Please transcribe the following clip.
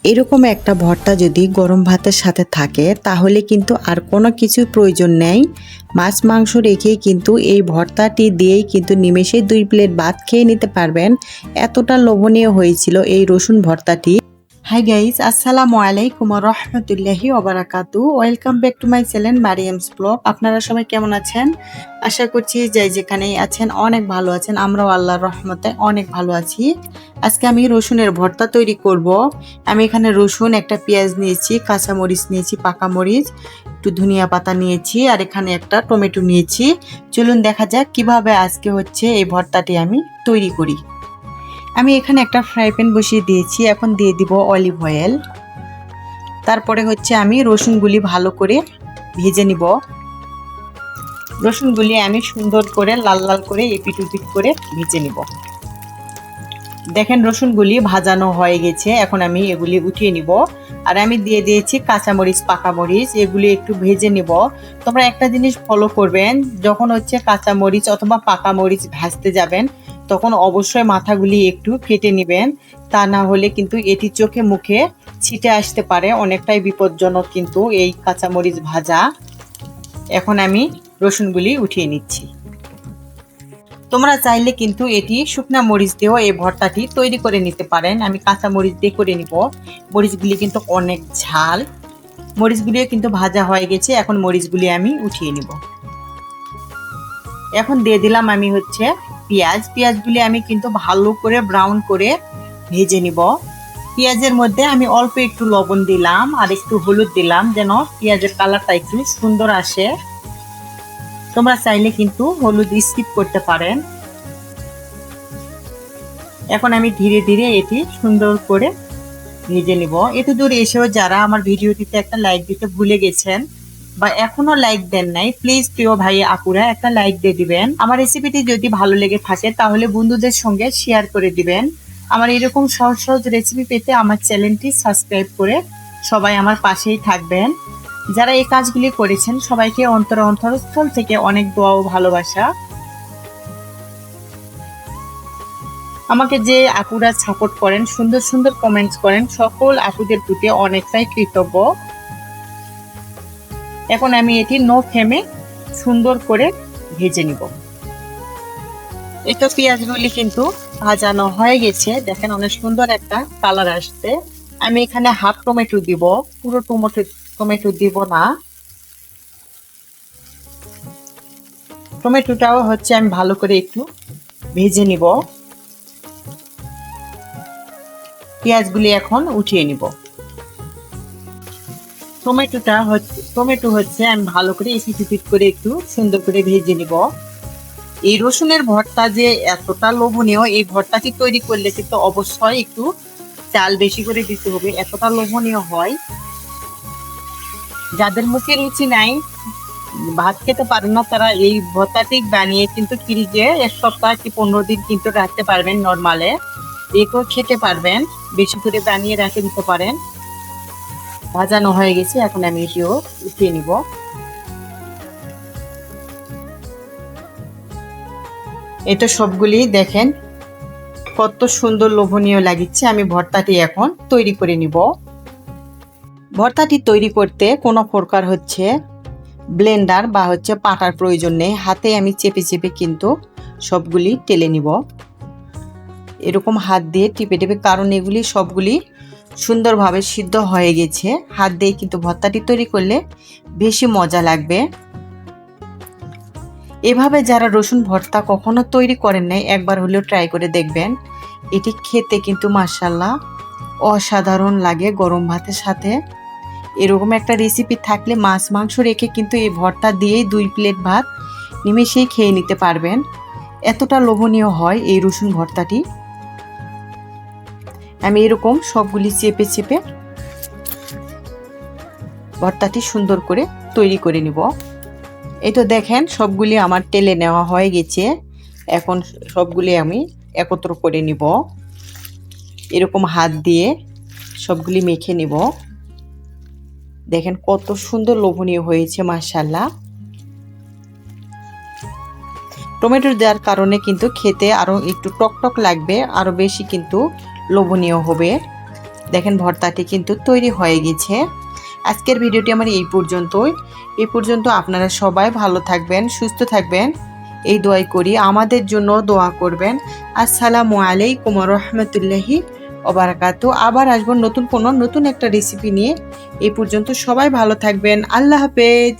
এরকম একটা ভর্তা যদি গরম ভাতের সাথে থাকে তাহলে কিন্তু আর কোনো কিছুর প্রয়োজন নেই। মাছ মাংস রেখেই কিন্তু এই ভর্তাটি দিয়েই কিন্তু নিমেষেই 2 প্লেট ভাত খেয়ে নিতে পারবেন। এতটা লোভনীয় হয়েছিল এই রসুন ভর্তাটি। হাই গাইস, আসসালামু আলাইকুম ওয়া রাহমাতুল্লাহি ওয়া বারাকাতুহু। Welcome back to my channel Mariam's blog. আপনারা সবাই কেমন আছেন? আশা করছি যে যেখানেই আছেন অনেক ভালো আছেন। আমরাও আল্লাহর রহমতে অনেক ভালো আছি। আজকে আমি রসুনের ভর্তা তৈরি করব। আমি এখানে রসুন, একটা পেঁয়াজ নিয়েছি, কাঁচা মরিচ নিয়েছি, পাকা মরিচ, একটু ধনিয়া পাতা নিয়েছি, আর এখানে একটা টমেটো নিয়েছি। চলুন দেখা যাক কিভাবে আজকে হচ্ছে এই ভর্তাটি আমি তৈরি করি। আমি এখানে একটা ফ্রাই প্যান বসিয়ে দিয়েছি। এখন দিয়ে দিব অলিভ অয়েল। তারপরে হচ্ছে আমি রসুনগুলি ভালো করে ভেজে নিব। রসুনগুলি আমি সুন্দর করে লাল লাল করে এপিট ওপিট করে ভেজে নিব। দেখেন রসুনগুলি ভাজানো হয়ে গেছে। এখন আমি এগুলি উঠিয়ে নিব। আর আমি দিয়ে দিয়েছি কাঁচামরিচ, পাকা মরিচ, এগুলি একটু ভেজে নিব। তোমরা একটা জিনিস ফলো করবেন, যখন হচ্ছে কাঁচামরিচ অথবা পাকা মরিচ ভাজতে যাবেন তখন অবশ্যই মাথাগুলি একটু কেটে নেবেন। তা না হলে কিন্তু এটি চোখে মুখে ছিটে আসতে পারে, অনেকটাই বিপজ্জনক কিন্তু এই কাঁচামরিচ ভাজা। এখন আমি রসুনগুলি উঠিয়ে নিচ্ছি। তোমরা চাইলে কিন্তু এটি শুকনা মরিচ দিয়েও এই ভর্তাটি তৈরি করে নিতে পারেন। আমি কাঁচা মরিচ দিয়ে করে নিব। মরিচগুলি কিন্তু অনেক ঝাল। মরিচগুলিও কিন্তু ভাজা হয়ে গেছে। এখন মরিচগুলি আমি উঠিয়ে নিব। এখন দিয়ে দিলাম আমি হচ্ছে পেঁয়াজ। পেঁয়াজগুলি আমি কিন্তু ভালো করে ব্রাউন করে ভেজে নিব। পেঁয়াজের মধ্যে আমি অল্প একটু লবণ দিলাম আর একটু হলুদ দিলাম, যেন পেঁয়াজের কালারটা একটু সুন্দর আসে। তোমরা চাইলে কিন্তু হলুদ স্কিপ করতে পারেন। এখন আমি ধীরে ধীরে এটি সুন্দর করে ভেজে নিব। এত দূর এসেও যারা আমার ভিডিওটিতে একটা লাইক দিতে ভুলে গেছেন বা এখনো লাইক দেন নাই, প্লিজ প্রিয় ভাই আপুরা একটা লাইক দিয়ে দিবেন। আমার রেসিপিটি যদি ভালো লেগে থাকে তাহলে বন্ধুদের সঙ্গে শেয়ার করে দিবেন। আমার এরকম সহজ সহজ রেসিপি পেতে আমার চ্যানেলটি সাবস্ক্রাইব করে সবাই আমার পাশেই থাকবেন। যারা এই কাজগুলি করেছেন সবাইকে অন্তরস্থল থেকে অনেক দোয়া ও ভালোবাসা। আমাকে যে আপুরা সাপোর্ট করেন, সুন্দর সুন্দর কমেন্টস করেন, সকল আপুদের প্রতি অনেকটাই কৃতজ্ঞ। এখন আমি এটি নো ফ্লেমে সুন্দর করে ভেজে নিব। এটা পেঁয়াজগুলি কিন্তু ভাজানো হয়ে গেছে। দেখেন অনেক সুন্দর একটা কালার আসছে। আমি এখানে হাফ টমেটো দিব, পুরো টমেটো দিব না। টমেটোটাও হচ্ছে আমি ভালো করে একটু ভেজে নিব। পেঁয়াজগুলি এখন উঠিয়ে নিব। টমেটো হচ্ছে আমি ভালো করে এপিট করে একটু সুন্দর করে ভেজে নিব। এই রসুনের ভর্তা যে এতটা লোভনীয়, এই ভর্তাটি তৈরি করলে কিন্তু অবশ্যই একটু চাল বেশি করে দিতে হবে, এতটা লোভনীয় হয়। যাদের মুখে রুচি নাই, ভাত খেতে পারেন না, তারা এই ভর্তাটি বানিয়ে কিন্তু ফ্রিজে 1 সপ্তাহ কি 15 দিন কিন্তু রাখতে পারবেন। নরমালে একেও খেতে পারবেন, বেশি করে বানিয়ে রেখে দিতে পারেন। ভাজানো হয়ে গেছে। এখন আমি এটিও উঠিয়ে নিব। এটা সবগুলি দেখেন কত সুন্দর লোভনীয় লাগিচ্ছে। আমি ভর্তাটি এখন তৈরি করে নিব। ভর্তাটি তৈরি করতে কোনো প্রকার হচ্ছে ব্লেন্ডার বা হচ্ছে পাটার প্রয়োজন নেই। হাতে আমি চেপে চেপে কিন্তু সবগুলি টেলে নিব। এরকম হাত দিয়ে টিপে টিপে, কারণ এগুলি সবগুলি সুন্দরভাবে সিদ্ধ হয়ে গেছে। হাত দিয়ে কিন্তু ভর্তাটি তৈরি করলে বেশি মজা লাগবে। এভাবে যারা রসুন ভর্তা কখনো তৈরি করেন নাই, একবার হলেও ট্রাই করে দেখবেন। এটি খেতে কিন্তু মাশাআল্লাহ অসাধারণ লাগে গরম ভাতের সাথে। এরকম একটা রেসিপি থাকলে মাছ মাংস রেখে কিন্তু এই ভর্তা দিয়েই 2 প্লেট ভাত নিমেষেই খেয়ে নিতে পারবেন। এতটা লোভনীয় হয় এই রসুন ভর্তাটি। আমি এরকম সবগুলি চেপে চেপে ভর্তাটি সুন্দর করে তৈরি করে নিব। এই তো দেখেন সবগুলি আমার তেলে নেওয়া হয়ে গেছে। এখন সবগুলি আমি একত্র করে নিব। এরকম হাত দিয়ে সবগুলি মেখে নিব। দেখেন কত সুন্দর লোভনীয় হয়েছে মাশাআল্লাহ। টমেটো দেওয়ার কারণে কিন্তু খেতে আরো একটু টকটক লাগবে, আরো বেশি কিন্তু লোভনীয় হবে। দেখেন ভর্তাটি কিন্তু তৈরি হয়ে গেছে। আজকের ভিডিওটি আমার এই পর্যন্তই। এই পর্যন্ত আপনারা সবাই ভালো থাকবেন, সুস্থ থাকবেন এই দোয়াই করি। আমাদের জন্য দোয়া করবেন। আসসালামু আলাইকুম ওয়া রাহমাতুল্লাহি ওয়া বারাকাতুহু। আবার আসবো নতুন একটা রেসিপি নিয়ে। এই পর্যন্ত সবাই ভালো থাকবেন। আল্লাহ হাফেজ।